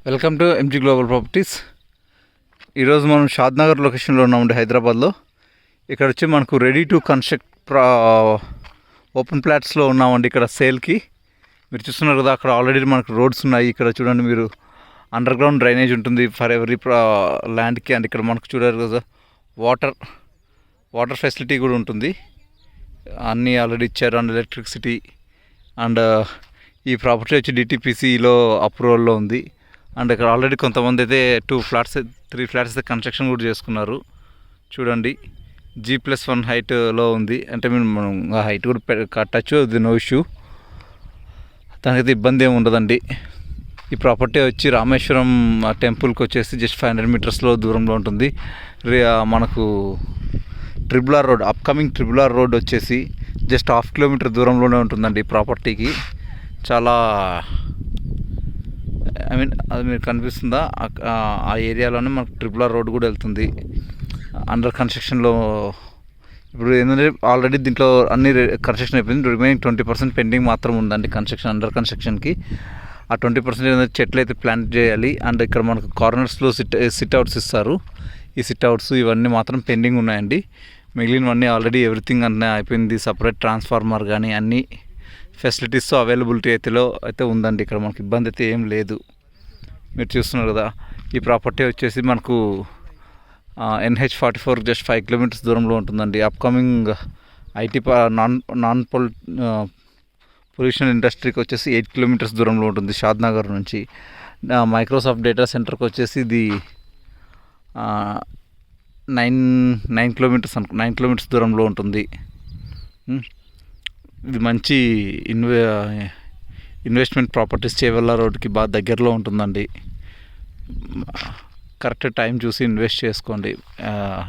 Welcome to MG global properties. ఈరోజు మనం షాద్నగర్ లొకేషన్లో ఉన్నామండి, హైదరాబాద్లో. ఇక్కడ వచ్చి మనకు రెడీ టు కన్స్ట్రక్ట్ ఓపెన్ ప్లాట్స్లో ఉన్నామండి. ఇక్కడ సేల్కి మీరు చూస్తున్నారు కదా, అక్కడ ఆల్రెడీ మనకు రోడ్స్ ఉన్నాయి. ఇక్కడ చూడండి, మీరు అండర్ గ్రౌండ్ డ్రైనేజ్ ఉంటుంది ఫర్ ఎవరీ ల్యాండ్కి. అండ్ ఇక్కడ మనకు చూడారు కదా, వాటర్ ఫెసిలిటీ కూడా ఉంటుంది. అన్నీ ఆల్రెడీ ఇచ్చారు. అండ్ ఎలక్ట్రిసిటీ అండ్ ఈ ప్రాపర్టీ వచ్చి డిటిపిసిలో అప్రూవల్లో ఉంది. అండ్ ఇక్కడ ఆల్రెడీ కొంతమంది అయితే 3 ఫ్లాట్స్ అయితే కన్స్ట్రక్షన్ కూడా చేసుకున్నారు. చూడండి, G+1 హైట్లో ఉంది. అంటే మనం ఆ హైట్ కూడా కట్టచ్చు, అది నో ఇష్యూ, దానికైతే ఇబ్బంది ఏమి ఉండదండి. ఈ ప్రాపర్టీ వచ్చి రామేశ్వరం టెంపుల్కి వచ్చేసి జస్ట్ 500 మీటర్స్లో దూరంలో ఉంటుంది. మనకు triple road, upcoming triple road వచ్చేసి జస్ట్ 1/2 కిలోమీటర్ దూరంలోనే ఉంటుందండి ఈ ప్రాపర్టీకి. చాలా అది మీరు కనిపిస్తుందా, ఆ ఏరియాలోనే మనకు ట్రిబుల్ రోడ్ కూడా వెళ్తుంది. అండర్ కన్స్ట్రక్షన్లో ఇప్పుడు ఏంటంటే ఆల్రెడీ దీంట్లో అన్ని కన్స్ట్రక్షన్ అయిపోయింది. రిమైనింగ్ 20% పెండింగ్ మాత్రం ఉందండి కన్స్ట్రక్షన్. అండర్ కన్స్ట్రక్షన్కి ఆ 20% ఏంటంటే చెట్లు అయితే ప్లాంట్ చేయాలి. అండ్ ఇక్కడ మనకు కార్నర్స్లో సిట్అవుట్స్ ఇస్తారు. ఈ సిట్అవుట్స్ ఇవన్నీ మాత్రం పెండింగ్ ఉన్నాయండి. మిగిలినవన్నీ ఆల్రెడీ ఎవ్రీథింగ్ అన్నీ అయిపోయింది. సపరేట్ ట్రాన్స్ఫార్మర్ కానీ అన్ని ఫెసిలిటీస్ అవైలబిలిటీ అయితే ఉందండి. ఇక్కడ మనకు ఇబ్బంది అయితే ఏం లేదు. మీరు చూస్తున్నారు కదా, ఈ ప్రాపర్టీ వచ్చేసి మనకు NH44 జస్ట్ 5 కిలోమీటర్స్ దూరంలో ఉంటుందండి. అప్కమింగ్ ఐటీ నాన్ పొల్యూషన్ ఇండస్ట్రీకి వచ్చేసి 8 కిలోమీటర్స్ దూరంలో ఉంటుంది షాద్నగర్ నుంచి. మైక్రోసాఫ్ట్ డేటా సెంటర్కి వచ్చేసి ఇది 9 కిలోమీటర్స్ దూరంలో ఉంటుంది. ఇది మంచి ఇన్వెస్ట్మెంట్ ప్రాపర్టీస్ చేవెళ్ళ రోడ్కి బాగా దగ్గరలో ఉంటుందండి. కరెక్ట్ టైం చూసి ఇన్వెస్ట్ చేసుకోండి.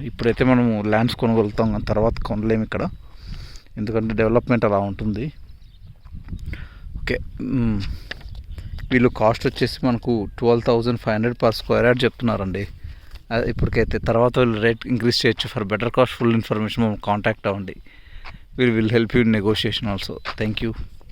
ఇప్పుడైతే మనము ల్యాండ్స్ కొనగలుగుతాం, తర్వాత కొనలేము ఇక్కడ, ఎందుకంటే డెవలప్మెంట్ అలా ఉంటుంది. ఓకే, వీళ్ళు కాస్ట్ వచ్చేసి మనకు 12,500 పర్ స్క్వేర్ యార్డ్ చెప్తున్నారండి ఇప్పటికైతే. తర్వాత వీళ్ళు రేట్ ఇంక్రీజ్ చేయొచ్చు. For better cost full information contact అవ్వండి. We will help you in negotiation also. Thank you.